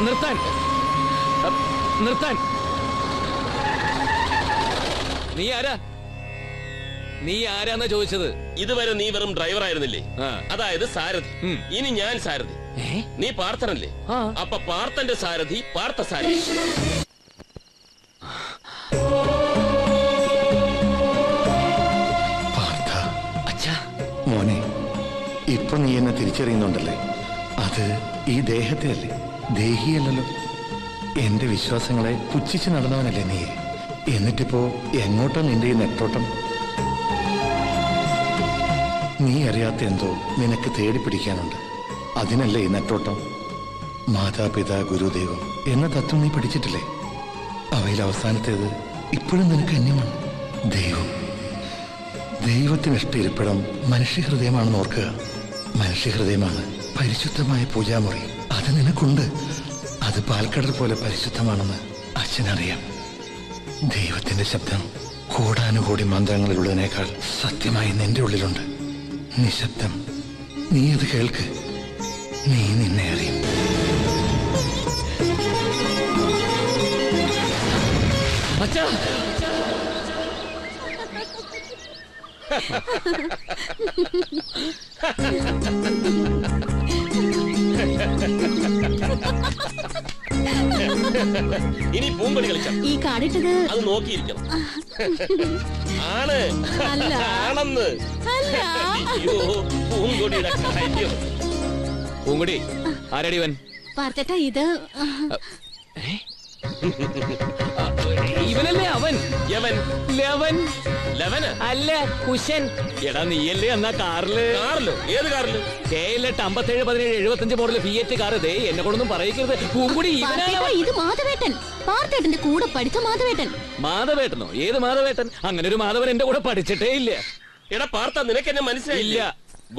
നിർത്താൻ നിർത്താൻ. നീ ആരാന്നാ ചോദിച്ചത്? ഇതുവരെ നീ വെറും ഡ്രൈവർ ആയിരുന്നില്ലേ? അതായത് സാരഥി. ഇനി ഞാൻ സാരഥി. നീ പാർത്ഥനല്ലേ? അപ്പൊ പാർത്ഥന്റെ സാരഥി പാർത്ഥസാരഥി. മോനെ, ഇപ്പൊ നീ എന്നെ തിരിച്ചറിയുന്നുണ്ടല്ലേ? അത് ഈ ദേഹത്തെ അല്ലേ, ദേഹിയല്ലല്ലോ. എന്റെ വിശ്വാസങ്ങളെ പുച്ഛിച്ച് നടന്നവനല്ലേ നീ? എന്നിട്ടിപ്പോ എങ്ങോട്ടോ നിന്റെ ഈ നെട്ടോട്ടം? നീ അറിയാത്ത എന്തോ നിനക്ക് തേടിപ്പിടിക്കാനുണ്ട്. അതിനല്ലേ ഈ നെട്ടോട്ടം? മാതാപിതാ ഗുരുദൈവം എന്ന തത്വം നീ പഠിച്ചിട്ടില്ലേ? അവയിൽ അവസാനത്തേത് ഇപ്പോഴും നിനക്ക് അന്യമാണ്. ദൈവം. ദൈവത്തിനിഷ്ട ഇരിപ്പിടം മനുഷ്യഹൃദയമാണെന്ന് ഓർക്കുക. മനുഷ്യഹൃദയമാണ് പരിശുദ്ധമായ പൂജാമുറി. അത് നിനക്കുണ്ട്. അത് പാൽക്കടൽ പോലെ പരിശുദ്ധമാണെന്ന് അച്ഛനറിയാം. ദൈവത്തിന്റെ ശബ്ദം കോടാനുകോടി മന്ത്രങ്ങളിലുള്ളതിനേക്കാൾ സത്യമായി നിന്റെ ഉള്ളിലുണ്ട്. നിശബ്ദം. നീ അത് കേൾക്ക്. നീ നിന്നെ അറിയും. അച്ഛാ, ഇനി പൂമ്പൊടി കളിക്കാം. ഈ കാടിട്ടത് അത് നോക്കിയിരിക്കണം. ആണ് ആണെന്ന്. അയ്യോ, പൂങ്കൊടിയുടെ കാര്യം. പൂങ്കൊടി ആരടിവൻ? പാർത്തേട്ടാ, ഇത് ഇവനല്ലേ അവൻ? യവൻ. ലവൻ. ലവന് അല്ല, കുശൻ. എടാ നീയല്ലേ എന്നാ കാറില്? കാറിലോ? ഏത് കാറില്? KL 571775 model Fiat car. ദേ എന്നെ കൊണ്ടൊന്നും പറയിക്കരുത്. പൂങ്കുടി ഇത് മാധവേട്ടൻ, പാർത്തേട്ടന്റെ കൂടെ പഠിച്ച മാധവേട്ടൻ. മാധവേട്ടനോ? ഏത് മാധവേട്ടൻ? അങ്ങനെ ഒരു മാധവൻ എന്റെ കൂടെ പഠിച്ചിട്ടേ ഇല്ല. എടാ പാർത്ത, നിനക്ക് എന്നെ മനസ്സിലായില്ല?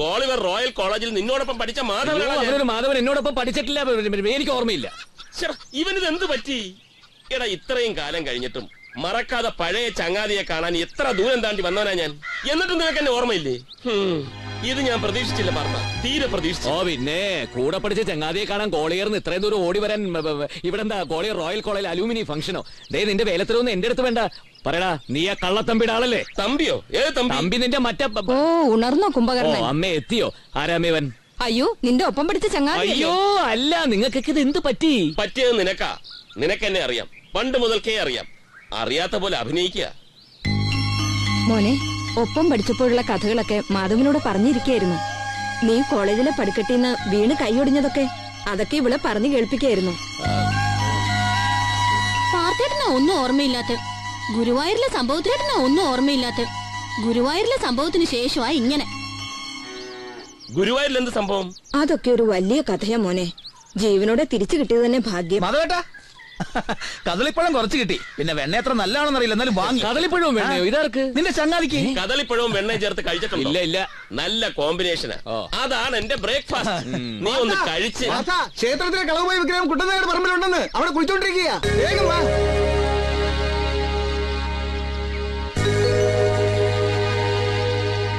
ഗോളിവർ റോയൽ കോളേജിൽ നിന്നോടൊപ്പം പഠിച്ച മാധവൻ. അങ്ങനെ ഒരു മാധവൻ എന്നോടൊപ്പം പഠിച്ചിട്ടില്ല. എനിക്ക് ഓർമ്മയില്ല. ഇവനിത് എന്ത് പറ്റി? എടാ, ഇത്രയും കാലം കഴിഞ്ഞിട്ടും മറക്കാതെ പഴയ ചങ്ങാതിയെ കാണാൻ എത്ര ദൂരം താണ്ടി വന്നവനാ ഞാൻ. എന്നിട്ടും നിനക്ക് എന്നെ ഓർമ്മയില്ലേ? ഇത് ഞാൻ പ്രതീക്ഷിച്ചില്ല പാർത്ത, തീരെ പ്രതീക്ഷിച്ചു. ഓ പിന്നെ, കൂടെ പഠിച്ച ചങ്ങാതിയെ കാണാൻ കോളിയർന്ന് ഇത്രയും ദൂരം ഓടി വരാൻ ഇവിടെ എന്താ കോളിയർ റോയൽ കോളേജിൽ അലൂമിനി ഫംഗ്ഷനോ? ദേ നിന്റെ വേലത്തിലൊന്നും എന്റെ അടുത്ത് വേണ്ട. പറയടാ, നീ ആ കള്ളത്തമ്പിയുടെ ആളല്ലേ? തമ്പിയോ? ഏത് തമ്പി? തമ്പി നിന്റെ മറ്റേ. ഓ, ഉണർന്നോ കുംഭകർണൻ? ഓ, അമ്മ എത്തിയോ? ആരാമേവൻ? അയ്യോ, നിന്റെ ഒപ്പം പഠിച്ച ചങ്ങാതി. അയ്യോ അല്ല, നിങ്ങൾക്കൊക്കെ ഇത് എന്ത് പറ്റി? പറ്റിയത് നിനക്കാ. നിനക്കെന്നെ അറിയാം, പണ്ട് മുതൽക്കേ അറിയാം. അറിയാത്ത പോലെ അഭിനയിക്കുക. മോനെ, ഒപ്പം പഠിച്ചപ്പോഴുള്ള കഥകളൊക്കെ മാധവനോട് പറഞ്ഞിരിക്കായിരുന്നു. നീ കോളേജിലെ പടിക്കെട്ടിന്ന് വീണ് കൈയൊടിഞ്ഞതൊക്കെ അതൊക്കെ ഇവിടെ പറഞ്ഞു കേൾപ്പിക്കായിരുന്നു. പാർത്തേട്ടനാ ഒന്നും ഓർമ്മയില്ലാത്ത. ഗുരുവായൂരിലെ സംഭവത്തിലേട്ടനാ ഒന്നും ഇല്ലാത്ത. ഗുരുവായൂരിലെ സംഭവത്തിന് ശേഷമാ ഇങ്ങനെ. ഗുരുവായൂരിൽ എന്ത് സംഭവം? അതൊക്കെ ഒരു വലിയ കഥയാ മോനെ. ജീവനോടെ തിരിച്ചു കിട്ടിയത് തന്നെ ഭാഗ്യം. കദളിപ്പഴം കുറച്ച് കിട്ടി. പിന്നെ വെണ്ണ എത്ര നല്ലതാണെന്ന് അറിയില്ല, എന്നാലും വാങ്ങി. കദളിപ്പഴവും വെണ്ണയോ? ഇതാർക്ക്? നിന്റെ ചങ്ങാതിക്ക്. കദളിപ്പഴവും വെണ്ണയും ചേർത്ത് കഴിച്ചിട്ടുണ്ടോ? ഇല്ല ഇല്ല. നല്ല കോമ്പിനേഷനാ. അതാണ് എന്റെ ബ്രേക്ക്ഫാസ്റ്റ്. നീ ഒന്ന് കഴിച്ച്. ക്ഷേത്രത്തിലെ കളവുമായി വിഗ്രഹം കുട്ടനാട് പറമ്പിലുണ്ടെന്ന് അവിടെ കുളിച്ചോണ്ടിരിക്കുക. വേഗം വാ.